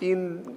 3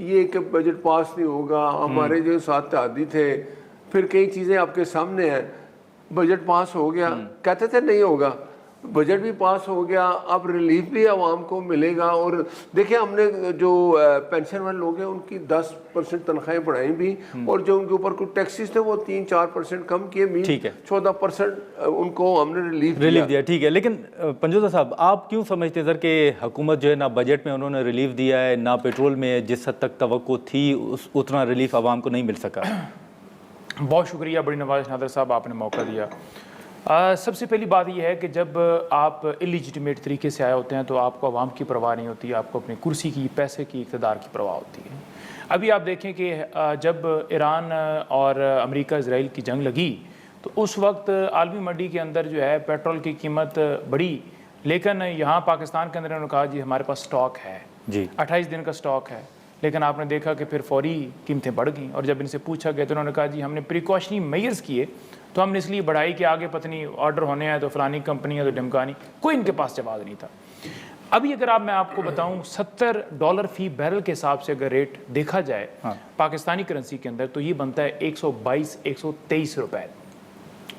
یہ کہ بجٹ پاس نہیں ہوگا, ہمارے جو ساتھ اتحادی تھے, پھر کئی چیزیں آپ کے سامنے ہیں, بجٹ پاس ہو گیا, کہتے تھے نہیں ہوگا, بجٹ بھی پاس ہو گیا, اب ریلیف بھی عوام کو ملے گا. اور دیکھیں ہم نے جو پینشن والے لوگ ہیں ان کی 10% تنخواہیں بڑھائیں بھی, اور جو ان کے اوپر کوئی ٹیکسز تھے وہ 3-4% کم کیے, 14% ان کو ہم نے ریلیف دیا. ٹھیک ہے, لیکن پنجوزہ صاحب آپ کیوں سمجھتے ہیں سر کہ حکومت جو ہے نہ بجٹ میں انہوں نے ریلیف دیا ہے, نہ پیٹرول میں جس حد تک توقع تھی اتنا ریلیف عوام کو نہیں مل سکا؟ بہت شکریہ بڑی نواز نادر صاحب, آپ نے موقع دیا. سب سے پہلی بات یہ ہے کہ جب آپ اللیجیٹمیٹ طریقے سے آئے ہوتے ہیں تو آپ کو عوام کی پرواہ نہیں ہوتی, آپ کو اپنی کرسی کی, پیسے کی, اقتدار کی پرواہ ہوتی ہے. ابھی آپ دیکھیں کہ جب ایران اور امریکہ اسرائیل کی جنگ لگی تو اس وقت عالمی منڈی کے اندر جو ہے پیٹرول کی قیمت بڑھی, لیکن یہاں پاکستان کے اندر انہوں نے کہا جی ہمارے پاس سٹاک ہے, 28 دن کا سٹاک ہے. لیکن آپ نے دیکھا کہ پھر فوری قیمتیں بڑھ گئیں, اور جب ان سے پوچھا گیا تو انہوں نے کہا جی ہم نے پریکاشنری میئرز کیے, تو ہم نے اس لیے بڑھائی کہ آگے پتنی آرڈر ہونے ہیں تو فلانی کمپنی ہے تو ڈمکانی, کوئی ان کے پاس جواز نہیں تھا. ابھی اگر میں آپ کو بتاؤں $70 فی بیرل کے حساب سے اگر ریٹ دیکھا جائے پاکستانی کرنسی کے اندر تو یہ بنتا ہے 122-123 روپے.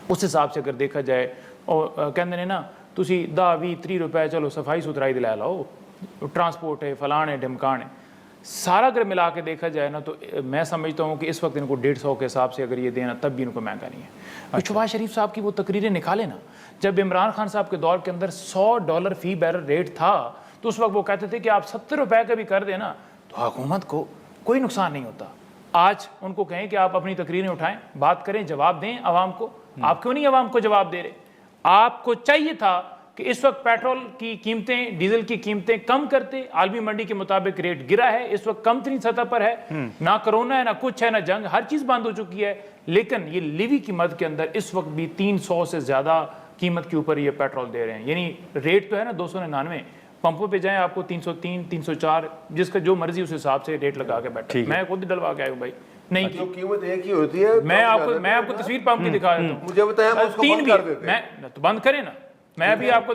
اس حساب سے اگر دیکھا جائے, اور کہتے ہیں نا تسی 10-20-30 روپے چلو صفائی ستھرائی دلا لاؤ, ٹرانسپورٹ ہے, فلان ہے, ڈمکان ہے, سارا اگر ملا کے دیکھا جائے نا تو میں سمجھتا ہوں کہ اس وقت ان کو 150 کے حساب سے اگر یہ دینا تب بھی ان کو مہنگا نہیں ہے. شہباز شریف صاحب کی وہ تقریریں نکالے نا, جب عمران خان صاحب کے دور کے اندر $100 فی بیرل ریٹ تھا تو اس وقت وہ کہتے تھے کہ آپ 70 روپے کا بھی کر دیں نا تو حکومت کو کوئی نقصان نہیں ہوتا. آج ان کو کہیں کہ آپ اپنی تقریریں اٹھائیں, بات کریں, جواب دیں عوام کو. آپ کیوں نہیں عوام کو جواب دے رہے؟ آپ کو چاہیے تھا کہ اس وقت پیٹرول کی قیمتیں, ڈیزل کی قیمتیں کم کرتے, عالمی منڈی کے مطابق ریٹ گرا ہے, اس وقت کم ترین سطح پر ہے, نہ کرونا ہے, نہ کچھ ہے, نہ جنگ, ہر چیز بند ہو چکی ہے. لیکن یہ لیوی کی مد کے اندر اس وقت بھی 300 سے زیادہ قیمت کے اوپر یہ پیٹرول دے رہے ہیں. یعنی ریٹ تو ہے نا 299, پمپوں پہ جائیں آپ کو 303, 304, جس کا جو مرضی اس حساب سے ریٹ لگا کے بیٹھے. میں خود ڈلوا کے آیا ہوں بھائی, نہیں قیمت ایک ہی ہوتی ہے. میں آپ کو تصویر پمپ کی دکھا دیتا ہوں, مجھے بتائیں تین بھی, میں تو بند کریں نا, میں بھی آپ کو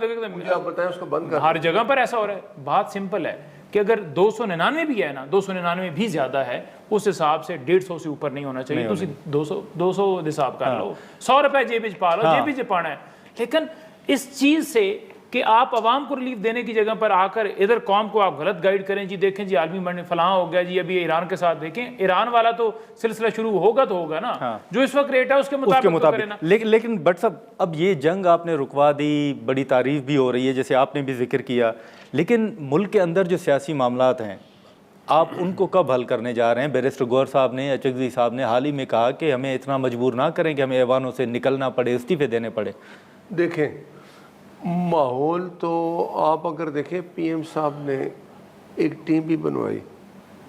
بتائیں اس کو بند کر. ہر جگہ پر ایسا ہو رہا ہے. بات سمپل ہے کہ اگر 299 بھی ہے نا, 299 بھی زیادہ ہے, اس حساب سے 150 سے اوپر نہیں ہونا چاہیے. تو 200 حساب کر لو, 100 روپے جیب پا لو, جیب پانا ہے. لیکن اس چیز سے کہ آپ عوام کو ریلیف دینے کی جگہ پر آ کر ادھر قوم کو آپ غلط گائیڈ کریں, جی دیکھیں جی عالمی منڈی فلاں ہو گیا جی, ابھی ایران کے ساتھ دیکھیں, ایران والا تو سلسلہ شروع ہوگا تو ہوگا نا, جو اس وقت ریٹ ہے اس کے مطابق. لیکن بٹ صاحب اب یہ جنگ آپ نے رکوا دی, بڑی تعریف بھی ہو رہی ہے جیسے آپ نے بھی ذکر کیا, لیکن ملک کے اندر جو سیاسی معاملات ہیں آپ ان کو کب حل کرنے جا رہے ہیں؟ بیرسٹر گوہر صاحب نے, اچکزئی صاحب نے حال ہی میں کہا کہ ہمیں اتنا مجبور نہ کریں کہ ہمیں ایوانوں سے نکلنا پڑے, استعفے دینے پڑے. دیکھیں ماحول تو آپ اگر دیکھیں پی ایم صاحب نے ایک ٹیم بھی بنوائی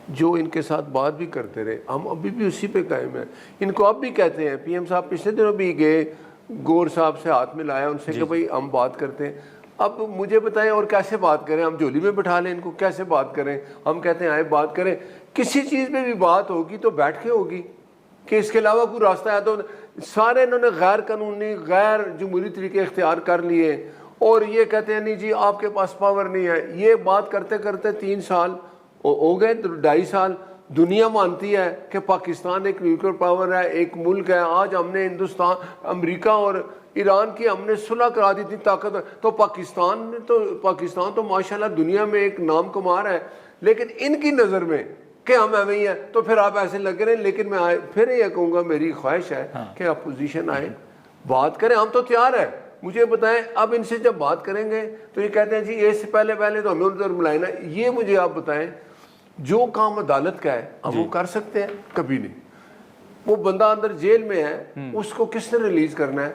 جو ان کے ساتھ بات بھی کرتے رہے, ہم ابھی بھی اسی پہ قائم ہیں. ان کو اب بھی کہتے ہیں, پی ایم صاحب پچھلے دنوں بھی گئے, گور صاحب سے ہاتھ ملایا ان سے کہ بھائی ہم بات کرتے ہیں. اب مجھے بتائیں اور کیسے بات کریں, ہم جولی میں بٹھا لیں ان کو, کیسے بات کریں؟ ہم کہتے ہیں آئے بات کریں, کسی چیز پہ بھی بات ہوگی تو بیٹھ کے ہوگی, کہ اس کے علاوہ کوئی راستہ ہے. تو سارے انہوں نے غیر قانونی, غیر جمہوری طریقے اختیار کر لیے, اور یہ کہتے ہیں نہیں جی آپ کے پاس پاور نہیں ہے. یہ بات کرتے کرتے 3 سال ہو گئے, 2.5 سال. دنیا مانتی ہے کہ پاکستان ایک نیوکلیئر پاور ہے, ایک ملک ہے. آج ہم نے ہندوستان, امریکہ اور ایران کی ہم نے صلح کرا دی تھی طاقت, تو پاکستان تو ماشاءاللہ دنیا میں ایک نام کما رہا ہے. لیکن ان کی نظر میں کہ ہم ایویں ہی ہیں تو پھر آپ ایسے لگ رہے ہیں. لیکن میں پھر یہ کہوں گا, میری خواہش ہے کہ اپوزیشن آئے, بات کریں, ہم تو تیار ہیں. مجھے بتائیں اب ان سے جب بات کریں گے تو یہ کہتے ہیں جی اس سے پہلے تو ہمیں ادھر بلائنا. یہ مجھے آپ بتائیں, جو کام عدالت کا ہے ہم وہ کر سکتے ہیں؟ کبھی نہیں. وہ بندہ اندر جیل میں ہے, اس کو کس نے ریلیز کرنا ہے؟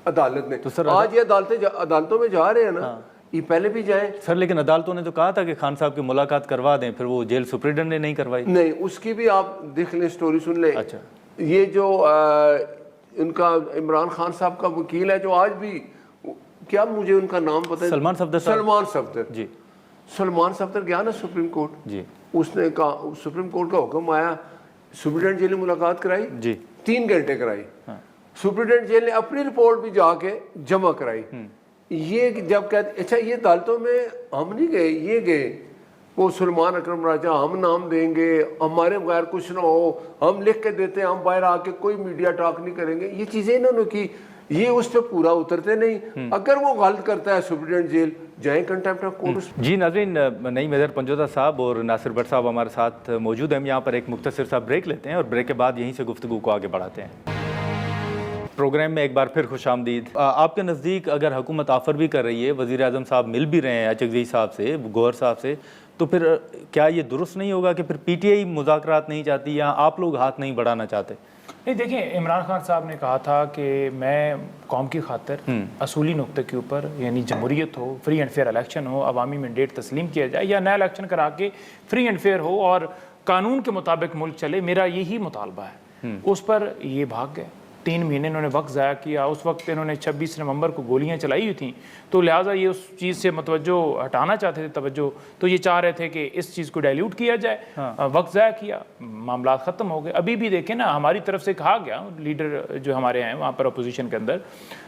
عدالت نے. آج یہ عدالتوں میں جا رہے ہیں نا, یہ پہلے بھی جائیں سر, لیکن عدالتوں نے تو کہا تھا کہ خان صاحب کی ملاقات کروا دیں, پھر وہ جیل سپرنٹینڈنٹ نے نہیں کروائی. نہیں, اس کی بھی آپ دیکھ لیں, سٹوری سن لیں. اچھا, یہ جو ان کا عمران خان صاحب کا وکیل ہے جو آج بھی, کیا مجھے ان کا نام پتہ ہے, سلمان صفدر جی, سلمان صفدر گیا نا سپریم کورٹ جی, اس نے کہا, سپریم کورٹ کا حکم آیا, سپرنٹینڈنٹ جیل میں ملاقات کرائی جی, 3 گھنٹے کرائی. سپرنٹینڈنٹ جیل نے اپنی رپورٹ بھی جا کے جمع کرائی. یہ جب کہتے اچھا یہ عدالتوں میں ہم نہیں گئے, یہ گئے, وہ سلمان اکرم راجہ ہم نام دیں گے, ہمارے بغیر کچھ نہ ہو, ہم لکھ کے دیتے ہیں, ہم باہر آ کے کوئی میڈیا ٹاک نہیں کریں گے. یہ چیزیں انہوں نے کی, یہ اس پہ پورا اترتے نہیں. اگر وہ غلط کرتا ہے سپرنٹینڈنٹ جیل جائیں کنٹیمپٹ آف کورٹ. جی ناظرین, نعیم حیدر پنجوتا صاحب اور ناصر بٹ صاحب ہمارے ساتھ موجود ہیں. ہم یہاں پر ایک مختصر سا بریک لیتے ہیں اور بریک کے بعد یہیں سے گفتگو کو آگے بڑھاتے ہیں. پروگرام میں ایک بار پھر خوش آمدید. آپ کے نزدیک اگر حکومت آفر بھی کر رہی ہے, وزیر اعظم صاحب مل بھی رہے ہیں اچکزئی صاحب سے, گوہر صاحب سے, تو پھر کیا یہ درست نہیں ہوگا کہ پھر پی ٹی آئی مذاکرات نہیں چاہتی یا آپ لوگ ہاتھ نہیں بڑھانا چاہتے؟ نہیں دیکھیں, عمران خان صاحب نے کہا تھا کہ میں قوم کی خاطر اصولی نقطے کے اوپر, یعنی جمہوریت ہو, فری اینڈ فیئر الیکشن ہو, عوامی مینڈیٹ تسلیم کیا جائے یا نیا الیکشن کرا کے فری اینڈ فیئر ہو اور قانون کے مطابق ملک چلے, میرا یہی مطالبہ ہے. اس پر یہ بھاگ گئے. 3 مہینے انہوں نے وقت ضائع کیا. اس وقت انہوں نے 26 نومبر کو گولیاں چلائی ہوئی تھیں, تو لہٰذا یہ اس چیز سے متوجہ ہٹانا چاہتے تھے توجہ, تو یہ چاہ رہے تھے کہ اس چیز کو ڈائلیوٹ کیا جائے. وقت ضائع کیا, معاملات ختم ہو گئے. ابھی بھی دیکھیں نا, ہماری طرف سے کہا گیا, لیڈر جو ہمارے ہیں وہاں پر اپوزیشن کے اندر,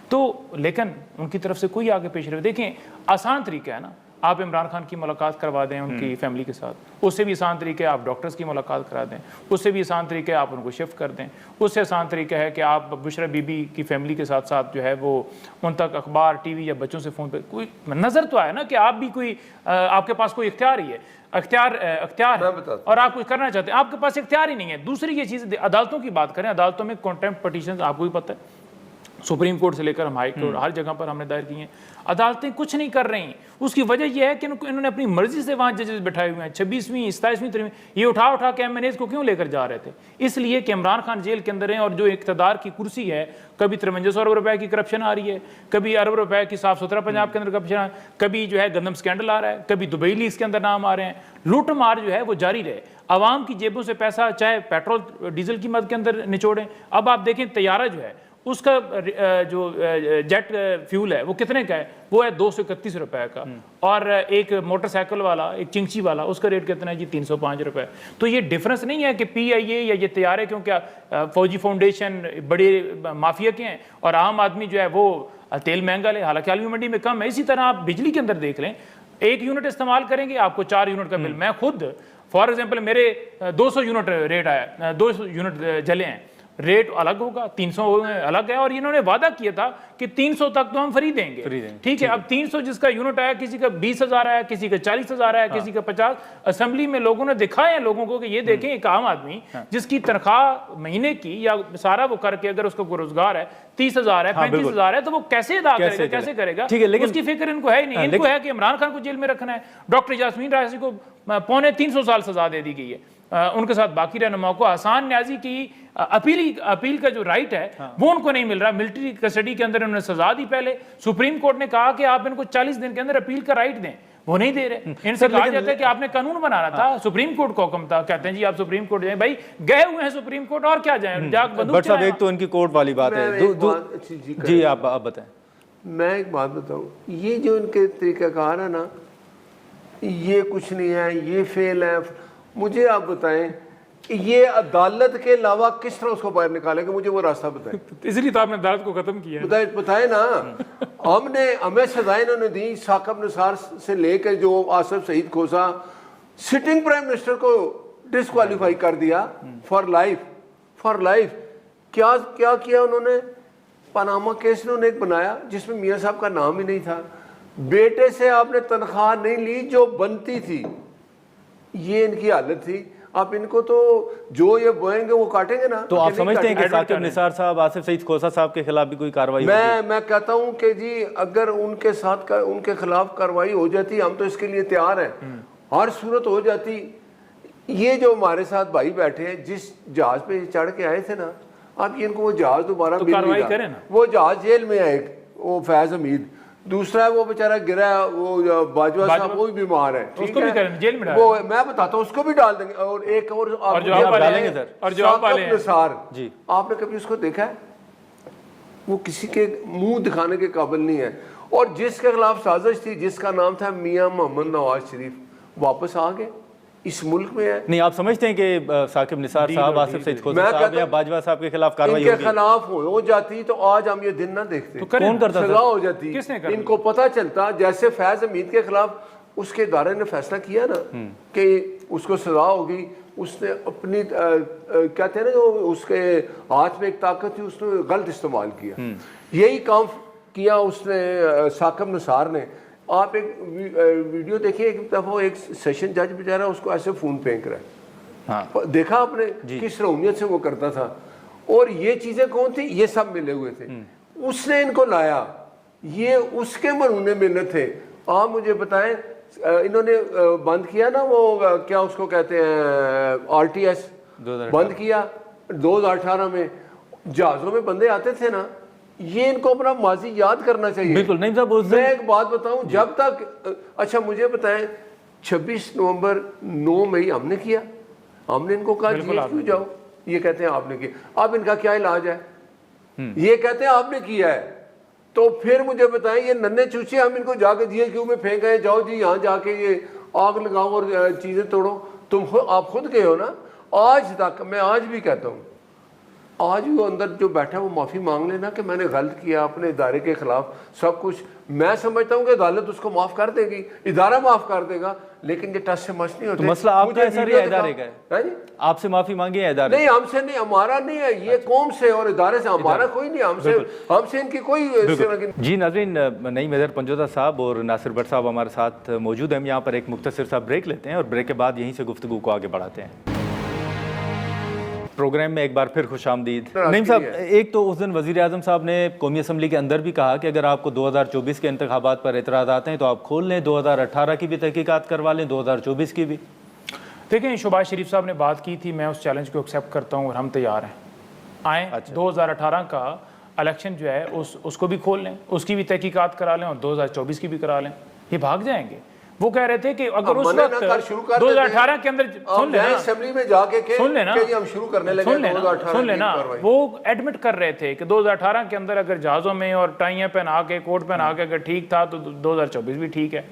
تو لیکن ان کی طرف سے کوئی آگے پیش رہے. دیکھیں آسان طریقہ ہے نا, آپ عمران خان کی ملاقات کروا دیں ان کی فیملی کے ساتھ, اس سے بھی آسان طریقہ ہے آپ ڈاکٹرز کی ملاقات کرا دیں, اس سے بھی آسان طریقہ ہے آپ ان کو شفٹ کر دیں, اس سے آسان طریقہ ہے کہ آپ بشرا بی بی کی فیملی کے ساتھ ساتھ جو ہے وہ ان تک اخبار, ٹی وی یا بچوں سے فون پہ کوئی نظر تو آئے نا کہ آپ بھی کوئی, آپ کے پاس کوئی اختیار ہی ہے, اختیار ہے اور آپ کچھ کرنا چاہتے ہیں, آپ کے پاس اختیار ہی نہیں ہے. دوسری یہ چیز, عدالتوں کی بات کریں, عدالتوں میں کنٹیمپٹ پٹیشن آپ کو بھی پتہ ہے, سپریم کورٹ سے لے کر ہم ہائی کورٹ ہر جگہ پر ہم نے دائر کی ہیں. عدالتیں کچھ نہیں کر رہی. اس کی وجہ یہ ہے کہ انہوں نے اپنی مرضی سے وہاں ججز بٹھائے ہوئے ہیں. 26ویں 27ویں 23ویں یہ اٹھا کے ایم این ایز کو کیوں لے کر جا رہے تھے؟ اس لیے کہ عمران خان جیل کے اندر ہیں اور جو اقتدار کی کرسی ہے, کبھی 5300 ارب روپے کی کرپشن آ رہی ہے, کبھی ارب روپے کی صاف ستھرا پنجاب کے اندر کرپشن آ رہا ہے, کبھی جو ہے گندم سکینڈل آ رہا ہے, کبھی دبئی لیکس کے اندر نام آ رہے ہیں. لوٹ مار جو ہے وہ جاری رہے, عوام کی جیبوں سے پیسہ چاہے پیٹرول ڈیزل کی مد کے اندر نچوڑیں. اب آپ دیکھیں طیارہ جو ہے اس کا جو جیٹ فیول ہے وہ کتنے کا ہے؟ وہ ہے 231 روپے کا. اور ایک موٹر سائیکل والا, ایک چنگچی والا, اس کا ریٹ کتنا ہے جی 305 روپے. تو یہ ڈفرنس نہیں ہے کہ پی آئی اے یا یہ طیارے کیونکہ فوجی فاؤنڈیشن بڑے مافیا کے ہیں اور عام آدمی جو ہے وہ تیل مہنگا لے, حالانکہ عالمی منڈی میں کم ہے. اسی طرح آپ بجلی کے اندر دیکھ لیں, 1 یونٹ استعمال کریں گے آپ کو 4 یونٹ کا بل. میں خود فار ایگزامپل میرے 200 یونٹ ریٹ آیا, 200 یونٹ جلے ہیں, ریٹ الگ ہوگا, 300 الگ ہے, اور انہوں نے وعدہ کیا تھا کہ 300 تک تو ہم فری دیں گے. ٹھیک ہے, اب 300 جس کا یونٹ آیا, کسی کا 20,000 آیا, کسی کا 40,000 آیا, کسی کا 50. اسمبلی میں لوگوں نے دکھائے ہیں لوگوں کو کہ یہ دیکھیں ایک عام آدمی جس کی تنخواہ مہینے کی یا سارا وہ کر کے اگر اس کا کوئی روزگار ہے 30,000 ہے, 35,000 ہے, تو وہ کیسے ادا کرے گا, کیسے کرے گا؟ اس کی فکر ان کو ہے ہی نہیں. ان کو ہے کہ عمران خان کو جیل میں رکھنا ہے. ڈاکٹر یاسمین راشد کو 350 سال سزا دے دی گئی ہے, ان کے ساتھ باقی رہنماؤں کو حسان نیازی کی اپیل کا جو رائٹ ہے وہ ان کو نہیں مل رہا. ملٹری کسٹڈی کے اندر انہوں نے سزا دی. پہلے سپریم کورٹ نے کہا کہ آپ ان کو 40 دن کے اندر اپیل کا رائٹ دیں, وہ نہیں دے رہے. ان سے کہا جاتا ہے کہ آپ نے قانون بنانا تھا, سپریم کورٹ کو حکم تھا, کہتے ہیں جی آپ سپریم کورٹ جائیں. بھائی گئے ہوئے ہیں سپریم کورٹ, اور کیا جائیں؟ بٹ صاحب ایک تو ان کی کورٹ والی بات ہے. جی آپ بتائیں. میں ایک بات بتاؤں, یہ جو ان کے طریقہ کار ہے نا, یہ کچھ نہیں ہے, یہ فیل ہے. مجھے آپ بتائیں یہ عدالت کے علاوہ کس طرح اس کو باہر نکالیں گے؟ مجھے وہ راستہ بتائیں. اس لیے تو آپ نے عدالت کو ختم کیا. بتائیں نا. ہمیں سزائیں انہوں نے دی, ثاقب نثار سے لے کے جو آصف سعید کھوسا, سٹنگ پرائم منسٹر کو ڈسکوالیفائی کر دیا فار لائف. کیا کیا انہوں نے؟ پاناما کیس انہوں نے ایک بنایا جس میں میاں صاحب کا نام ہی نہیں تھا. بیٹے سے آپ نے تنخواہ نہیں لی جو بنتی تھی. یہ ان کی حالت تھی. آپ ان کو تو جو یہ بوئیں گے وہ کاٹیں گے نا. تو آپ سمجھتے ہیں کہ ثاقب نثار صاحب, آصف سعید کھوسا صاحب کے خلاف بھی کوئی کارروائی ہوگی؟ میں کہتا ہوں کہ جی اگر ان کے ساتھ ان کے خلاف کارروائی ہو جاتی, ہم تو اس کے لیے تیار ہیں, ہر صورت ہو جاتی. یہ جو ہمارے ساتھ بھائی بیٹھے ہیں جس جہاز پہ چڑھ کے آئے تھے نا, آپ یہ ان کو وہ جہاز دوبارہ مل نہیں رہا. وہ جہاز جیل میں ہے, وہ فیض حمید. دوسرا ہے وہ بیچارہ گرا ہے, وہ باجوہ صاحب, وہ بھی بیمار ہے. اس کو بھی کریں جیل میں وہ میں بتاتا ہوں, اس کو بھی ڈال دیں گے. اور ایک اور ڈالیں گے سر, اور جو آپ والے نثار, جی آپ نے کبھی اس کو دیکھا ہے؟ وہ کسی کے منہ دکھانے کے قابل نہیں ہے. اور جس کے خلاف سازش تھی, جس کا نام تھا میاں محمد نواز شریف, واپس آ گئے, اس ملک میں ہے. نہیں آپ سمجھتے ہیں کہ ثاقب نثار صاحب, آصف سعید کھوسا صاحب یا باجوہ صاحب کے خلاف کارروائی ہوگی؟ ان کے خلاف ہو جاتی تو آج ہم یہ دن نہ دیکھتے. کون کرتا سزا ہو جاتی. ان کو پتہ چلتا, جیسے فیض حمید کے خلاف اس کے ادارے نے فیصلہ کیا نا کہ اس کو سزا ہوگی، اس نے اپنی کہتے ہیں نا جو اس کے ہاتھ میں ایک طاقت تھی، اس نے غلط استعمال کیا. یہی کام کیا اس نے ثاقب نثار نے. آپ ایک ویڈیو دیکھیں، ایک دفعہ ایک سیشن جج بیچارہ اس کو ایسے فون پھینک رہا ہے، دیکھا آپ نے کس رونیت سے وہ کرتا تھا. اور یہ چیزیں کون تھی؟ یہ سب ملے ہوئے تھے. اس نے ان کو لایا، یہ اس کے مرونے ملنے تھے. آپ مجھے بتائیں انہوں نے بند کیا نا وہ کیا اس کو کہتے ہیں RTS بند کیا 2018 میں. جہازوں میں بندے آتے تھے نا، یہ ان کو اپنا ماضی یاد کرنا چاہیے. بالکل نہیں صاحب. میں ایک بات بتاؤں، جب تک اچھا مجھے بتائیں 26 نومبر 9 مئی ہم نے کیا، ہم نے ان کو کہا جی کیوں جاؤ، یہ کہتے ہیں آپ نے کیا. اب ان کا کیا علاج ہے؟ یہ کہتے ہیں آپ نے کیا ہے. تو پھر مجھے بتائیں یہ ننے چوچے ہم ان کو جا کے جی کیوں میں پھینک گئے، جاؤ جی یہاں جا کے یہ آگ لگاؤ اور چیزیں توڑو. تم آپ خود گئے ہو نا. آج تک میں آج بھی کہتا ہوں، آج وہ اندر جو بیٹھا وہ معافی مانگ لینا کہ میں نے غلط کیا اپنے ادارے کے خلاف سب کچھ. میں سمجھتا ہوں کہ عدالت اس کو معاف کر دے گی، ادارہ معاف کر دے گا، لیکن یہ ٹس سے مس نہیں ہوتے. مسئلہ آپ کا ہے سر یا ادارے کا ہے؟ آپ سے معافی مانگی ہے ادارے؟ نہیں، ہم سے نہیں، ہمارا نہیں ہے یہ، قوم سے اور ادارے سے. ہمارا کوئی نہیں، ہم سے ان کی کوئی. جی ناظرین، نعیم حیدر پنجوتا صاحب اور ناصر بٹ صاحب ہمارے ساتھ موجود ہیں. ہم یہاں پر ایک مختصر سا بریک لیتے ہیں اور بریک کے بعد یہیں سے گفتگو کو آگے بڑھاتے ہیں. پروگرام میں ایک بار پھر خوش آمدید. نعیم صاحب، ایک تو اس دن وزیر اعظم صاحب نے قومی اسمبلی کے اندر بھی کہا کہ اگر آپ کو 2024 کے انتخابات پر اعتراضات ہیں تو آپ کھول لیں، 2018 کی بھی تحقیقات کروا لیں، 2024 کی بھی. دیکھیں شہباز شریف صاحب نے بات کی تھی، میں اس چیلنج کو ایکسیپٹ کرتا ہوں اور ہم تیار ہیں. آئیں 2018 کا الیکشن جو ہے اس کو بھی کھول لیں، اس کی بھی تحقیقات کرا لیں اور 2024 کی بھی کرا لیں. یہ بھاگ جائیں گے. وہ کہہ رہے تھے کہ اگر اس وقت 2018 کے اندر سن لینا وہ ایڈمٹ کر رہے تھے کہ 2018 کے اندر اگر جہازوں میں اور ٹائیاں پہنا کے کوٹ پہنا کے اگر ٹھیک تھا تو 2024 بھی ٹھیک ہے.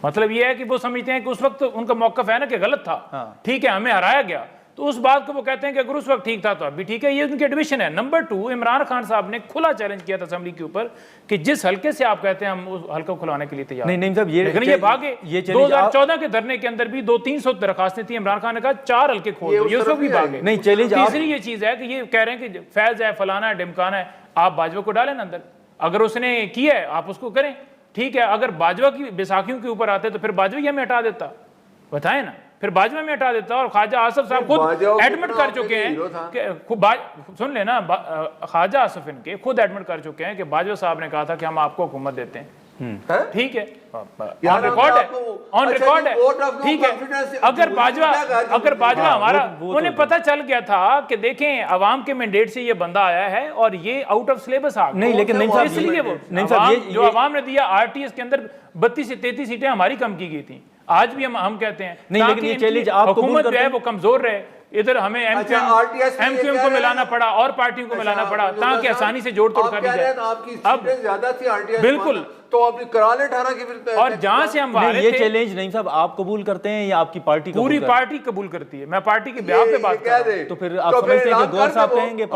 مطلب یہ ہے کہ وہ سمجھتے ہیں کہ اس وقت ان کا موقف ہے نا کہ غلط تھا، ٹھیک ہے ہمیں ہرایا گیا، تو اس بات کو وہ کہتے ہیں کہ اگر اس وقت ٹھیک تھا تو اب بھی ٹھیک ہے. یہ ان کی ایڈمیشن ہے. نمبر 2، عمران خان صاحب نے کھلا چیلنج کیا تھا اسمبلی کے اوپر کہ جس حلقے سے آپ کہتے ہیں ہم اس حلقے کو کھلانے کے لیے تیار ہیں. نہیں صاحب، لیکن یہ بھاگے. 2014 کے دھرنے کے اندر بھی 200-300 درخواستیں تھیں. عمران خان نے کہا 4 حلقے کھول دو، یہ اس وقت بھی بھاگے. نہیں چیلنج تیسری یہ چیز ہے کہ یہ کہہ رہے ہیں کہ فیض ہے، فلانا ہے، ڈمکانا ہے. آپ باجوہ کو ڈالیں نا اندر، اگر اس نے کیا ہے آپ اس کو کریں، ٹھیک ہے. اگر باجوہ کی بیساکھیوں کے اوپر آتے تو پھر باجوہ ہمیں ہٹا دیتا، بتائیں نا، پھر باجوہ میں ہٹا دیتا. اور خواجہ آصف صاحب خود ایڈمٹ کر چکے ہیں، سن لینا، خواجہ آصف ان کے خود ایڈمٹ کر چکے ہیں کہ باجوہ صاحب نے کہا تھا کہ ہم آپ کو حکومت دیتے ہیں. ٹھیک ہے، آن ریکارڈ ہے، ٹھیک ہے. اگر باجوہ ہمارا انہیں پتہ چل گیا تھا کہ دیکھیں عوام کے مینڈیٹ سے یہ بندہ آیا ہے اور یہ آؤٹ آف سلیبس آ گیا. نہیں لیکن اس لیے وہ جو عوام نے دیا RTS کے اندر 32 سے 33 سیٹیں ہماری کم کی گئی تھیں. آج بھی ہم کہتے ہیں نہیں، لیکن یہ چیلنج آپ حکومت جو ہے وہ کمزور رہے. ادھر ہمیں ایم کیو ایم کو ملانا پڑا اور پارٹیوں کو ملانا پڑا تاکہ آسانی سے جوڑ توڑ کر دی جائے. اب زیادہ تھی بالکل، تو آپ کرا لیں 18 کی. اور جہاں سے ہم یہ چیلنج نہیں صاحب آپ قبول کرتے ہیں یا آپ کی پارٹی پوری پارٹی قبول کرتی ہے؟ میں پارٹی کے بیان پہ بات کر رہا ہوں. تو پھر آپ سمجھتے ہیں کہ گور صاحب کہیں گے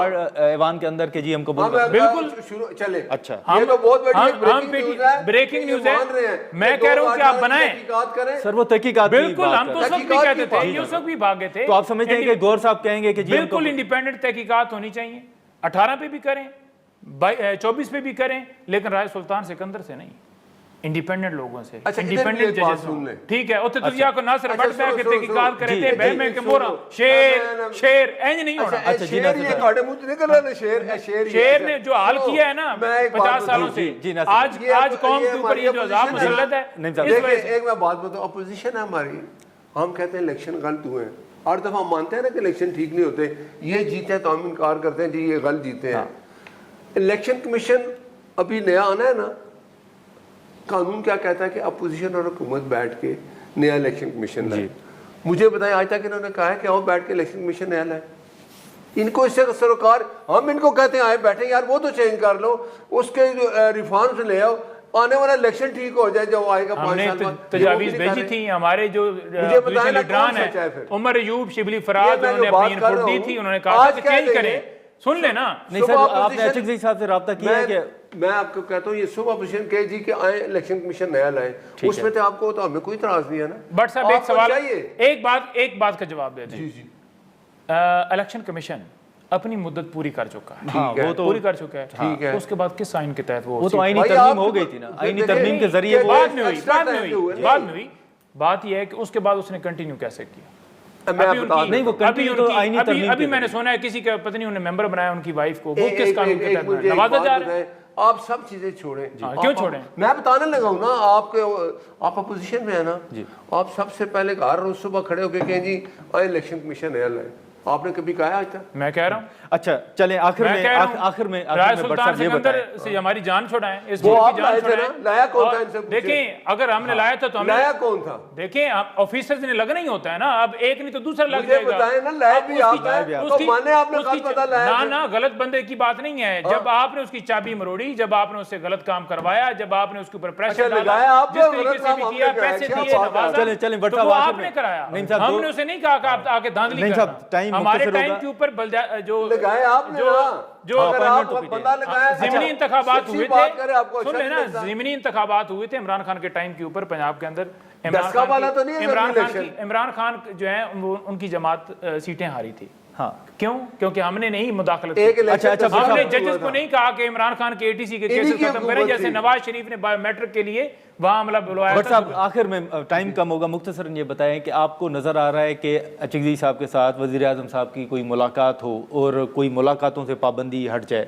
ایوان کے اندر کہ جی ہم قبول کرتے ہیں؟ بالکل چلے. اچھا، یہ تو بہت بڑی بریکنگ نیوز ہے. میں کہہ رہا ہوں کہ آپ بنائیں سر وہ تحقیقات. بالکل، ہم تو اس وقت بھی کہتے تھے، یہ اس وقت بھی بھاگے تھے. تو آپ سمجھتے ہیں کہ گور صاحب کہیں گے کہ جی بالکل انڈیپینڈنٹ تحقیقات ہونی چاہیے. 18 پہ بھی کریں، 24 پہ بھی کریں، لیکن رائے سلطان سکندر سے نہیں، انڈیپینڈنٹ لوگوں سے، انڈیپینڈنٹ ججز سے. ٹھیک ہے، اتنے دنیا کو ناصر بٹ پہ کے تحقیقات کرے تھے بہ میں کہ مورا شیر اینج نہیں ہونا. اچھا جی ناصر یہ تھوڑے منہ نکل رہا ہے. شیر نے جو حال کیا ہے نا 50 سالوں سے، آج قوم کے اوپر یہ جو عذاب مسلط ہے. ایک میں بات بتاؤں، اپوزیشن ہے ہماری، ہم کہتے ہیں الیکشن غلط ہوئے ہیں. ہر دفعہ ہم مانتے ہیں نا کہ الیکشن ٹھیک نہیں ہوتے، یہ جیتے ہیں تو ہم انکار کرتے ہیں جی یہ غلط جیتے ہیں. الیکشن کمیشن ابھی نیا آنا ہے نا، قانون کیا کہتا ہے کہ اپوزیشن اور حکومت بیٹھ کے نیا الیکشن کمیشن لائے. مجھے بتائیں آج تک انہوں نے کہا ہے کہ آؤ بیٹھ کے الیکشن کمیشن نیا لائے. ان کو اس سے سروکار ہم ان کو کہتے ہیں آئے بیٹھے یار وہ تو چینج کر لو، اس کے ریفارمز لے آؤ، آنے والا الیکشن ٹھیک ہو جائے جو آئے گا. ہم نے تجاویز بھیجی تھی، ہمارے جو لیڈران ہیں عمر ایوب، شبلی فراد، انہوں نے اپنی رپورٹ دی تھی، انہوں نے کہا کہ چینج کریں. سن لینا. نہیں سر، آپ نے ایچ صاحب سے رابطہ کیا ہے کہ میں آپ کو کہتا ہوں یہ صبح اپوزیشن کہے جی کہ آئیں الیکشن کمیشن نیا لائیں، اس میں تو آپ کو تو ہمیں کوئی اعتراض نہیں ہے نا. بٹ صاحب ایک سوال، چاہیے ایک بات کا جواب دے دیں. جی جی الیکشن کمیشن اپنی مدت پوری کر چکا ہے، ہاں وہ تو پوری کر چکا ہے. ٹھیک ہے. اس کے بعد کس آئین کے تحت وہ تو آئینی ترمیم ہو گئی تھی نا، آئینی ترمیم کے ذریعے وہ بعد میں ہوئی. بات یہ ہے کہ اس کے بعد اس نے کنٹینیو کیسے کیا. نہیں وہ کنٹینیو تو آئینی ترمیم ابھی میں نے سنا ہے کسی کا پتہ نہیں انہوں نے ممبر بنایا ان کی وائف کو، وہ کس قانون کے تحت نوازا جا رہا ہے. آپ سب چیزیں چھوڑیں. کیوں چھوڑیں؟ میں بتانے لگا ہوں نا، آپ اپوزیشن میں ہیں نا، آپ سب سے پہلے ہر روز صبح کھڑے ہو کے کہیں جی آئیں الیکشن کمیشن نیا لائیں. آپ نے کبھی کہا آج تک؟ میں کہہ رہا ہوں. اچھا چلیں آخر میں رائے سلطان سکندر سے ہماری جان چھوڑائیں، اس وہ ملک آپ کی جان لائے تھے نا، چھوڑائیں. لایا کون تھا ان سے؟ دیکھیں اگر ہم نے لایا تھا تو ہم لایا کون تھا؟ دیکھیں آفیسرز نے لگنا ہی ہوتا ہے نا، اب ایک نہیں تو دوسرا لگ مجھے جائے گا. بتائیں نا، لائے بھی آپ ہیں تو مانے آپ نے غلط پتہ لایا. نا غلط بندے کی بات نہیں ہے. جب آپ نے اس کی چابی مروڑی، جب آپ نے اس سے غلط کام کروایا، جب آپ نے اس کے اوپر پریشر ڈالا، جس طریقے سے بھی کیا، پیسے دیے، نوازا، تو وہ آپ نے کرایا. ہم نے اسے نہیں کہا کہ آپ آکے دھاندلی کرنا. ہمارے ٹائم کے اوپر لگائے آپ نے ضمنی انتخابات ہوئے تھے، سن لیں نا، ضمنی انتخابات ہوئے تھے عمران خان کے ٹائم کے اوپر پنجاب کے اندر. عمران خان جو ہے ان کی جماعت سیٹیں ہاری تھی. ہاں کیوں؟ کیونکہ ہم نے نہیں مداخلت کی. ہم نے ججز کو نہیں کہا کہ عمران خان کے ATC کے کیسز ختم کریں، جیسے نواز شریف نے بایو میٹرک کے لیے وہاں عملہ بلوایا بٹ صاحب آخر میں ٹائم کم ہوگا، مختصراً یہ بتائیں کہ آپ کو نظر آ رہا ہے کہ اچکزئی صاحب کے ساتھ وزیر اعظم صاحب کی کوئی ملاقات ہو اور کوئی ملاقاتوں سے پابندی ہٹ جائے؟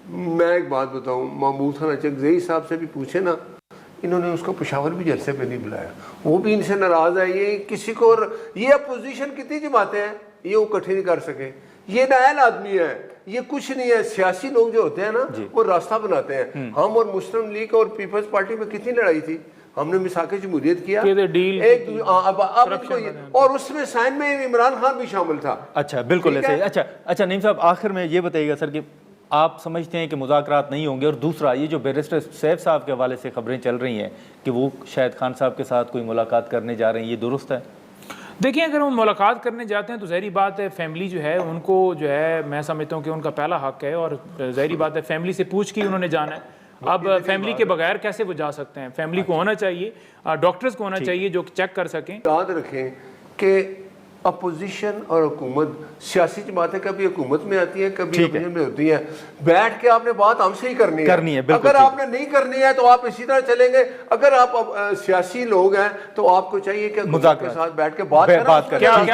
میں ایک بات بتاؤں، محمود خان اچکزئی صاحب سے بھی پوچھے نا، انہوں نے اس کو پشاور بھی جلسے پہ نہیں بلایا، وہ بھی ان سے ناراض ہے. یہ کسی کو، یہ اپوزیشن کتنی جماعتیں ہیں یہ وہ اکٹھے نہیں کر سکے. یہ نائل آدمی ہے، یہ کچھ نہیں ہے. سیاسی لوگ جو ہوتے ہیں نا وہ راستہ بناتے ہیں. ہم اور مسلم لیگ اور پیپلز پارٹی میں کتنی لڑائی تھی، ہم نے میثاق جمہوریت کیا ایک، اور اس میں سائن میں عمران خان بھی شامل تھا. اچھا بالکل ایسے. اچھا نعیم صاحب آخر میں یہ بتائیے گا سر کہ آپ سمجھتے ہیں کہ مذاکرات نہیں ہوں گے؟ اور دوسرا یہ جو بیرسٹر سیف صاحب کے حوالے سے خبریں چل رہی ہیں کہ وہ شاہد خان صاحب کے ساتھ کوئی ملاقات کرنے جا رہے ہیں، یہ درست ہے؟ دیکھیں اگر ہم ملاقات کرنے جاتے ہیں تو ظاہری بات ہے فیملی جو ہے ان کو جو ہے میں سمجھتا ہوں کہ ان کا پہلا حق ہے، اور ظاہری بات ہے فیملی سے پوچھ کے انہوں نے جانا ہے. اب فیملی کے بغیر کیسے وہ جا سکتے ہیں؟ فیملی کو ہونا چاہیے، ڈاکٹرز کو ہونا چاہیے جو چیک کر سکیں. یاد رکھیں کہ اپوزیشن اور حکومت، سیاسی جماعتیں کبھی حکومت میں آتی ہیں کبھی اپوزیشن میں ہوتی ہیں. بیٹھ کے آپ نے بات ہم سے ہی کرنی ہے. اگر آپ نے نہیں کرنی ہے تو آپ اسی طرح چلیں گے. اگر آپ سیاسی لوگ ہیں تو آپ کو چاہیے کہ حکومت کے ساتھ بیٹھ کے بات کریں. آپ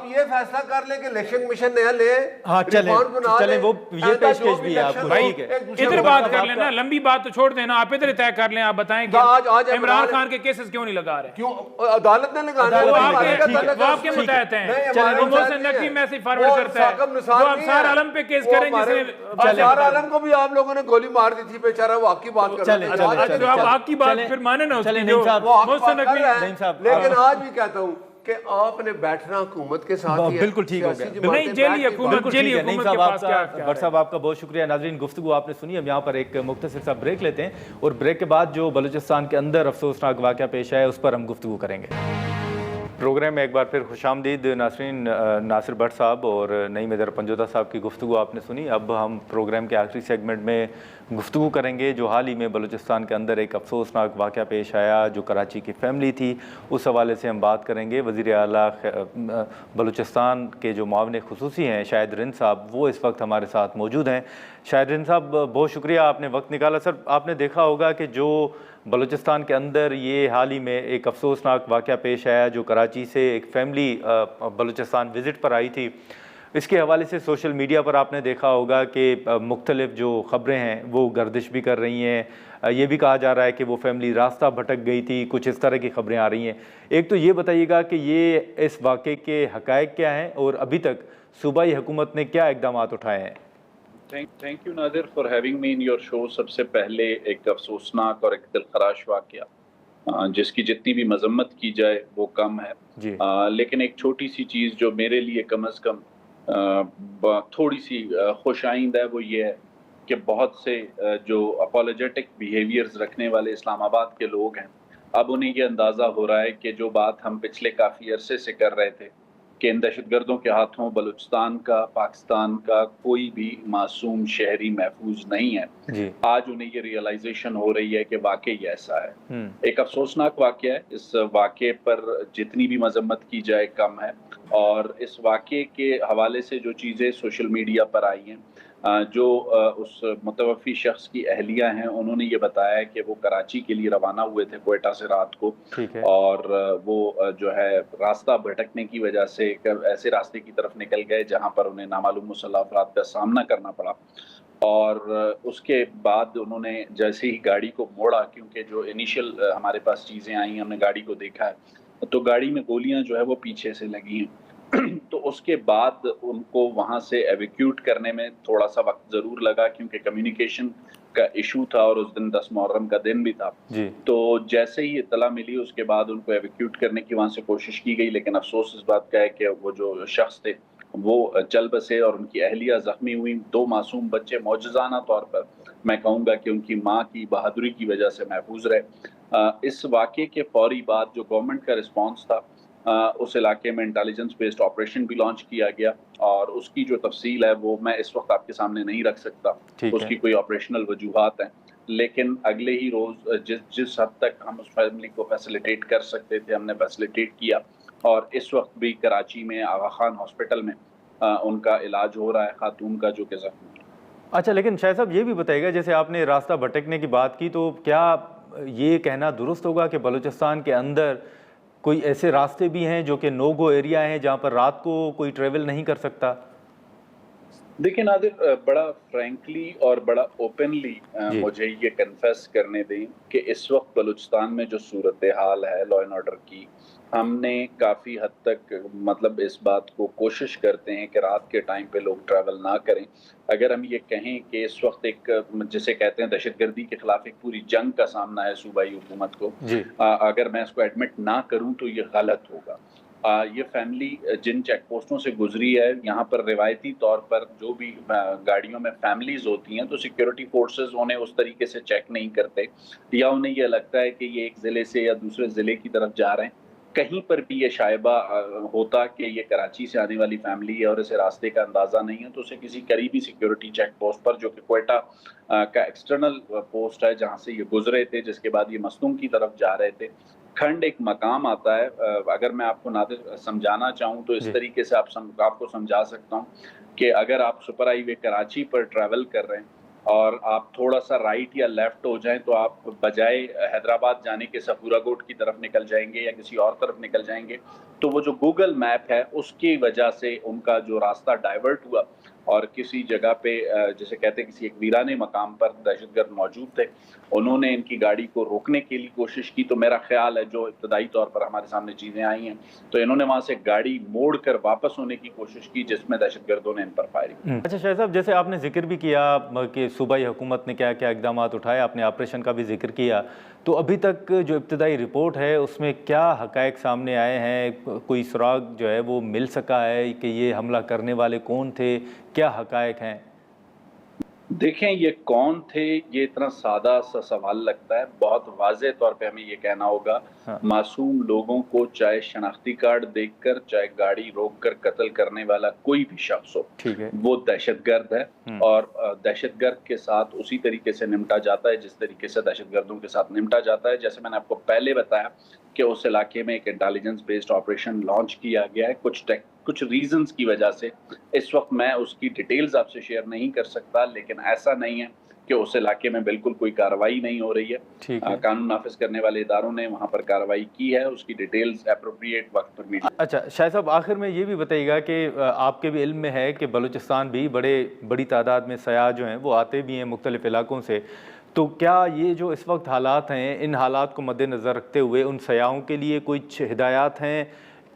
یہ فیصلہ کر لیں کہ الیکشن کمیشن نیا لے. ادھر بات کر لیں نا، لمبی بات تو چھوڑ دیں نا، آپ ادھر طے کر لیں. آپ بتائیں کہ عمران خان کے کیسز کیوں نہیں لگا رہے؟ کیوں عدالت نے لگانا ہے؟ وہ آپ کے متحد ہیں. وہ محسن نقوی میسیج فارورڈ کرتا ہے. وہ افسار عالم پہ کیس کریں جس نے افسار عالم کو بھی آپ لوگوں نے گولی مار دی تھی بیچارہ، وہ حق کی بات کر رہے ہیں. آپ حق کی بات پھر مانے نا اس کی جو محسن نقوی. لیکن آج بھی کہتا ہوں کہ آپ نے بیٹھنا حکومت کے ساتھ ہی ہے. بالکل ٹھیک ہو گیا. نہیں جیلی حکومت، جیلی حکومت کے پاس کیا ہے؟ بٹ صاحب آپ کا بہت شکریہ. ناظرین گفتگو آپ نے سنی. اب یہاں پر ایک مختصر سا بریک لیتے ہیں اور بریک کے بعد جو بلوچستان کے اندر افسوسناک واقعہ پیش آیا اس پر ہم گفتگو کریں گے. پروگرام میں ایک بار پھر خوش آمدید ناظرین. ناصر بٹ صاحب اور نعیم حیدر پنجوتا صاحب کی گفتگو آپ نے سنی. اب ہم پروگرام کے آخری سیگمنٹ میں گفتگو کریں گے جو حال ہی میں بلوچستان کے اندر ایک افسوسناک واقعہ پیش آیا جو کراچی کی فیملی تھی، اس حوالے سے ہم بات کریں گے. وزیر اعلیٰ بلوچستان کے جو معاون خصوصی ہیں شاہد رند صاحب، وہ اس وقت ہمارے ساتھ موجود ہیں. شاہد رند صاحب بہت شکریہ، آپ نے وقت نکالا. سر آپ نے دیکھا ہوگا کہ جو بلوچستان کے اندر یہ حال ہی میں ایک افسوسناک واقعہ پیش آیا جو کراچی سے ایک فیملی بلوچستان وزٹ پر آئی تھی، اس کے حوالے سے سوشل میڈیا پر آپ نے دیکھا ہوگا کہ مختلف جو خبریں ہیں وہ گردش بھی کر رہی ہیں. یہ بھی کہا جا رہا ہے کہ وہ فیملی راستہ بھٹک گئی تھی، کچھ اس طرح کی خبریں آ رہی ہیں. ایک تو یہ بتائیے گا کہ یہ اس واقعے کے حقائق کیا ہیں اور ابھی تک صوبائی حکومت نے کیا اقدامات اٹھائے ہیں؟ Thank you Nadir for having me in your show. سب سے پہلے ایک افسوسناک اور ایک دلخراش واقعہ جس کی جتنی بھی مذمت کی جائے وہ کم ہے جی. لیکن ایک چھوٹی سی چیز جو میرے لیے کم از کم تھوڑی سی خوش آئند ہے وہ یہ ہے کہ بہت سے جو اپولوجیٹک بیہیویئرز رکھنے والے اسلام آباد کے لوگ ہیں، اب انہیں یہ اندازہ ہو رہا ہے کہ جو بات ہم پچھلے کافی عرصے سے کر رہے تھے کہ ان دہشت گردوں کے ہاتھوں بلوچستان کا، پاکستان کا کوئی بھی معصوم شہری محفوظ نہیں ہے. جی آج انہیں یہ ریئلائزیشن ہو رہی ہے کہ واقعی ایسا ہے. ایک افسوسناک واقعہ ہے. اس واقعے پر جتنی بھی مذمت کی جائے کم ہے. اور اس واقعے کے حوالے سے جو چیزیں سوشل میڈیا پر آئی ہیں، جو اس متوفی شخص کی اہلیہ ہیں، انہوں نے یہ بتایا کہ وہ کراچی کے لیے روانہ ہوئے تھے کوئٹہ سے رات کو، ٹھیک ہے. اور وہ جو ہے راستہ بھٹکنے کی وجہ سے ایک ایسے راستے کی طرف نکل گئے جہاں پر انہیں نامعلوم مسلح افراد کا سامنا کرنا پڑا. اور اس کے بعد انہوں نے جیسے ہی گاڑی کو موڑا، کیونکہ جو انیشل ہمارے پاس چیزیں آئیں، ہم نے گاڑی کو دیکھا ہے تو گاڑی میں گولیاں جو ہے وہ پیچھے سے لگی ہیں. تو اس کے بعد ان کو وہاں سے ایویکیوٹ کرنے میں تھوڑا سا وقت ضرور لگا، کیونکہ کمیونیکیشن کا ایشو تھا اور اس دن 10 محرم کا دن بھی تھا. جی تو جیسے ہی اطلاع ملی اس کے بعد ان کو ایویکیوٹ کرنے کی وہاں سے کوشش کی گئی، لیکن افسوس اس بات کا ہے کہ وہ جو شخص تھے وہ چل بسے اور ان کی اہلیہ زخمی ہوئی. 2 معصوم بچے معجزانہ طور پر میں کہوں گا کہ ان کی ماں کی بہادری کی وجہ سے محفوظ رہے. اس واقعے کے فوری بعد جو گورنمنٹ کا رسپانس تھا، اس علاقے میں انٹیلیجنس بیسڈ آپریشن بھی لانچ کیا گیا، اور اس کی جو تفصیل ہے وہ میں اس وقت آپ کے سامنے نہیں رکھ سکتا. اس کی کوئی آپریشنل وجوہات ہیں، لیکن اگلے ہی روز جس حد تک ہم اس فیملی کو فیسیلیٹیٹ کر سکتے تھے ہم نے فیسیلیٹیٹ کیا. اور اس وقت بھی کراچی میں آغا خان ہاسپٹل میں ان کا علاج ہو رہا ہے، خاتون کا جو کہ زخمی. اچھا، لیکن شاہ صاحب یہ بھی بتائیے گا، جیسے آپ نے راستہ بھٹکنے کی بات کی، تو کیا یہ کہنا درست ہوگا کہ بلوچستان کے اندر کوئی ایسے راستے بھی ہیں جو کہ نو گو ایریا ہیں جہاں پر رات کو کوئی ٹریول نہیں کر سکتا؟ دیکھیں نادر، بڑا فرینکلی اور بڑا اوپنلی مجھے یہ کنفیس کرنے دیں کہ اس وقت بلوچستان میں جو صورتحال ہے لا اینڈ آرڈر کی، ہم نے کافی حد تک مطلب اس بات کو کوشش کرتے ہیں کہ رات کے ٹائم پہ لوگ ٹریول نہ کریں. اگر ہم یہ کہیں کہ اس وقت ایک جسے کہتے ہیں دہشت گردی کے خلاف ایک پوری جنگ کا سامنا ہے صوبائی حکومت کو، اگر میں اس کو ایڈمٹ نہ کروں تو یہ غلط ہوگا. یہ فیملی جن چیک پوسٹوں سے گزری ہے، یہاں پر روایتی طور پر جو بھی گاڑیوں میں فیملیز ہوتی ہیں تو سیکیورٹی فورسز انہیں اس طریقے سے چیک نہیں کرتے، یا انہیں یہ لگتا ہے کہ یہ ایک ضلع سے یا دوسرے ضلع کی طرف جا رہے ہیں. کہیں پر بھی یہ شائبہ ہوتا کہ یہ کراچی سے آنے والی فیملی ہے اور اسے راستے کا اندازہ نہیں ہے، تو اسے کسی قریبی سیکیورٹی چیک پوسٹ پر، جو کہ کوئٹہ کا ایکسٹرنل پوسٹ ہے جہاں سے یہ گزرے تھے، جس کے بعد یہ مستونگ کی طرف جا رہے تھے، کھنڈ ایک مقام آتا ہے. اگر میں آپ کو نادر سمجھانا چاہوں تو اس طریقے سے آپ کو سمجھا سکتا ہوں کہ اگر آپ سپر ہائی وے کراچی پر ٹریول کر رہے ہیں اور آپ تھوڑا سا رائٹ یا لیفٹ ہو جائیں تو آپ بجائے حیدرآباد جانے کے سفورہ کوٹ کی طرف نکل جائیں گے یا کسی اور طرف نکل جائیں گے. تو وہ جو گوگل میپ ہے اس کی وجہ سے ان کا جو راستہ ڈائیورٹ ہوا اور کسی جگہ پہ جسے کہتے ہیں کسی ایک ویرانے مقام پر دہشت گرد موجود تھے، انہوں نے ان کی گاڑی کو روکنے کے لیے کوشش کی. تو میرا خیال ہے جو ابتدائی طور پر ہمارے سامنے چیزیں آئی ہیں تو انہوں نے وہاں سے گاڑی موڑ کر واپس ہونے کی کوشش کی، جس میں دہشت گردوں نے ان پر فائرنگ کی. اچھا شاہ صاحب، جیسے آپ نے ذکر بھی کیا کہ صوبائی حکومت نے کیا کیا اقدامات اٹھائے، آپ نے آپریشن کا بھی ذکر کیا، تو ابھی تک جو ابتدائی رپورٹ ہے اس میں کیا حقائق سامنے آئے ہیں؟ کوئی سراغ جو ہے وہ مل سکا ہے کہ یہ حملہ کرنے والے کون تھے؟ کیا حقائق ہیں؟ دیکھیں، یہ کون تھے یہ اتنا سادہ سا سوال لگتا ہے. بہت واضح طور پہ ہمیں یہ کہنا ہوگا معصوم لوگوں کو چاہے شناختی کارڈ دیکھ کر چاہے گاڑی روک کر قتل کرنے والا کوئی بھی شخص ہو وہ دہشت گرد ہے، اور دہشت گرد کے ساتھ اسی طریقے سے نمٹا جاتا ہے جس طریقے سے دہشت گردوں کے ساتھ نمٹا جاتا ہے. جیسے میں نے آپ کو پہلے بتایا کہ اس علاقے میں ایک انٹیلیجنس بیسڈ آپریشن لانچ کیا گیا ہے. کچھ ریزنز کی وجہ سے اس وقت میں اس کی ڈیٹیلز آپ سے شیئر نہیں کر سکتا، لیکن ایسا نہیں ہے کہ اس علاقے میں بالکل کوئی کارروائی نہیں ہو رہی ہے. قانون نافذ کرنے والے اداروں نے وہاں پر کارروائی کی ہے، اس کی ڈیٹیلز اپروپریٹ وقت پر میڈیا. اچھا شاہ صاحب، آخر میں یہ بھی بتائیے گا کہ آپ کے بھی علم میں ہے کہ بلوچستان بھی بڑی تعداد میں سیاح جو ہیں وہ آتے بھی ہیں مختلف علاقوں سے، تو کیا یہ جو اس وقت حالات ہیں ان حالات کو مد نظر رکھتے ہوئے ان سیاحوں کے لیے کچھ ہدایات ہیں؟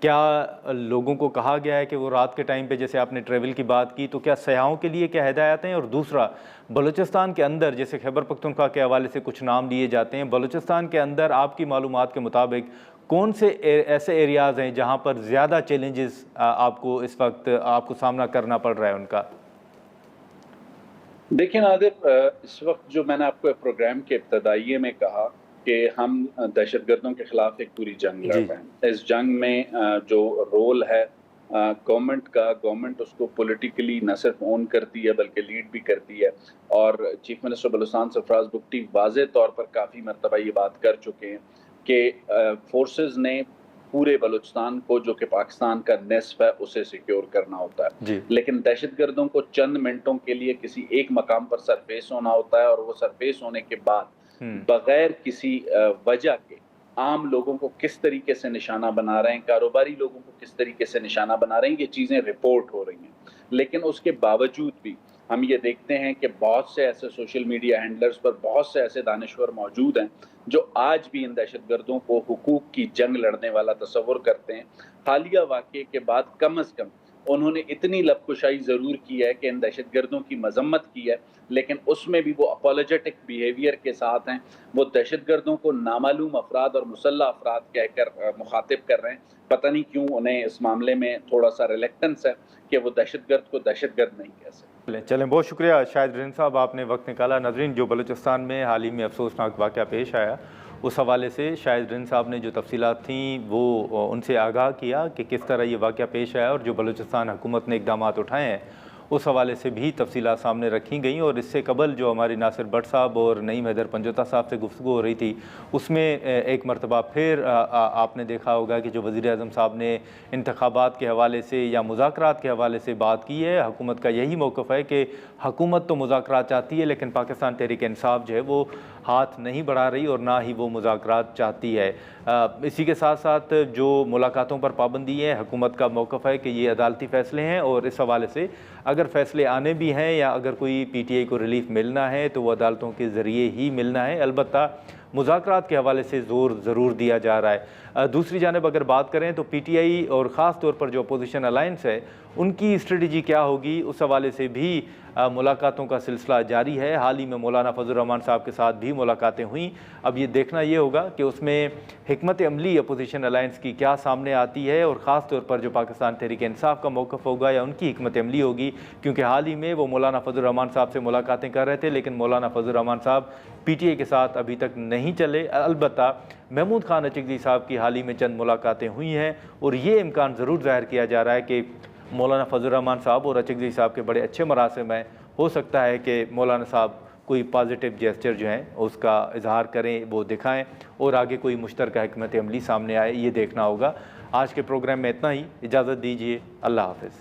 کیا لوگوں کو کہا گیا ہے کہ وہ رات کے ٹائم پہ، جیسے آپ نے ٹریول کی بات کی، تو کیا سیاحوں کے لیے کیا ہدایات ہیں؟ اور دوسرا، بلوچستان کے اندر جیسے خیبر پختونخوا کے حوالے سے کچھ نام لیے جاتے ہیں، بلوچستان کے اندر آپ کی معلومات کے مطابق کون سے ایسے ایریاز ہیں جہاں پر زیادہ چیلنجز آپ کو اس وقت آپ کو سامنا کرنا پڑ رہا ہے ان کا؟ دیکھیں نادر، اس وقت جو میں نے آپ کو پروگرام کے ابتدائیے میں کہا کہ ہم دہشت گردوں کے خلاف ایک پوری جنگ لڑ رہے ہیں. اس جنگ میں جو رول ہے گورنمنٹ اس کو پولیٹیکلی نہ صرف اون کرتی ہے بلکہ لیڈ بھی کرتی ہے، اور چیف منسٹر بلوچستان سرفراز بگٹی واضح طور پر کافی مرتبہ یہ بات کر چکے ہیں کہ فورسز نے پورے بلوچستان کو جو کہ پاکستان کا نصف ہے اسے سیکیور کرنا ہوتا ہے، لیکن دہشت گردوں کو چند منٹوں کے لیے کسی ایک مقام پر سرفیس ہونا ہوتا ہے، اور وہ سرفیس ہونے کے بعد بغیر کسی وجہ کے عام لوگوں کو کس طریقے سے نشانہ بنا رہے ہیں، کاروباری لوگوں کو کس طریقے سے نشانہ بنا رہے ہیں، یہ چیزیں رپورٹ ہو رہی ہیں۔ لیکن اس کے باوجود بھی ہم یہ دیکھتے ہیں کہ بہت سے ایسے سوشل میڈیا ہینڈلرز پر بہت سے ایسے دانشور موجود ہیں جو آج بھی ان دہشت گردوں کو حقوق کی جنگ لڑنے والا تصور کرتے ہیں۔ حالیہ واقعے کے بعد کم از کم انہوں نے اتنی لب کشائی ضرور کی ہے کہ ان دہشت گردوں کی مذمت کی ہے، لیکن اس میں بھی وہ اپولوجیٹک بیہیویئر کے ساتھ ہیں، وہ دہشت گردوں کو نامعلوم افراد اور مسلح افراد کہہ کر مخاطب کر رہے ہیں۔ پتہ نہیں کیوں انہیں اس معاملے میں تھوڑا سا ریلیکٹنس ہے کہ وہ دہشت گرد کو دہشت گرد نہیں کہہ سکتے۔ چلیں، بہت شکریہ شاہد رند صاحب، آپ نے وقت نکالا۔ ناظرین، جو بلوچستان میں حال ہی میں افسوسناک واقعہ پیش آیا، اس حوالے سے شاہد رند صاحب نے جو تفصیلات تھیں وہ ان سے آگاہ کیا کہ کس طرح یہ واقعہ پیش آیا اور جو بلوچستان حکومت نے اقدامات اٹھائے ہیں اس حوالے سے بھی تفصیلات سامنے رکھی گئیں۔ اور اس سے قبل جو ہماری ناصر بٹ صاحب اور نعیم حیدر پنجوتا صاحب سے گفتگو ہو رہی تھی، اس میں ایک مرتبہ پھر آپ نے دیکھا ہوگا کہ جو وزیر اعظم صاحب نے انتخابات کے حوالے سے یا مذاکرات کے حوالے سے بات کی ہے، حکومت کا یہی موقف ہے کہ حکومت تو مذاکرات چاہتی ہے لیکن پاکستان تحریک انصاف جو ہے وہ ہاتھ نہیں بڑھا رہی اور نہ ہی وہ مذاکرات چاہتی ہے۔ اسی کے ساتھ ساتھ جو ملاقاتوں پر پابندی ہے، حکومت کا موقف ہے کہ یہ عدالتی فیصلے ہیں، اور اس حوالے سے اگر فیصلے آنے بھی ہیں یا اگر کوئی پی ٹی آئی کو ریلیف ملنا ہے تو وہ عدالتوں کے ذریعے ہی ملنا ہے۔ البتہ مذاکرات کے حوالے سے زور ضرور دیا جا رہا ہے۔ دوسری جانب اگر بات کریں تو پی ٹی آئی اور خاص طور پر جو اپوزیشن الائنس ہے ان کی اسٹریٹجی کیا ہوگی، اس حوالے سے بھی ملاقاتوں کا سلسلہ جاری ہے۔ حال ہی میں مولانا فضل الرحمان صاحب کے ساتھ بھی ملاقاتیں ہوئیں۔ اب یہ دیکھنا یہ ہوگا کہ اس میں حکمت عملی اپوزیشن الائنس کی کیا سامنے آتی ہے، اور خاص طور پر جو پاکستان تحریک انصاف کا موقف ہوگا یا ان کی حکمت عملی ہوگی، کیونکہ حال ہی میں وہ مولانا فضل الرحمان صاحب سے ملاقاتیں کر رہے تھے لیکن مولانا فضل الرحمان صاحب پی ٹی آئی کے ساتھ ابھی تک نہیں چلے۔ البتہ محمود خان اچکزئی صاحب کی حال ہی میں چند ملاقاتیں ہوئی ہیں، اور یہ امکان ضرور ظاہر کیا جا رہا ہے کہ مولانا فضل الرحمان صاحب اور اچکزئی صاحب کے بڑے اچھے مراسم ہیں، ہو سکتا ہے کہ مولانا صاحب کوئی پازیٹیو جیسچر جو ہیں اس کا اظہار کریں، وہ دکھائیں، اور آگے کوئی مشترکہ حکمت عملی سامنے آئے، یہ دیکھنا ہوگا۔ آج کے پروگرام میں اتنا ہی، اجازت دیجیے، اللہ حافظ۔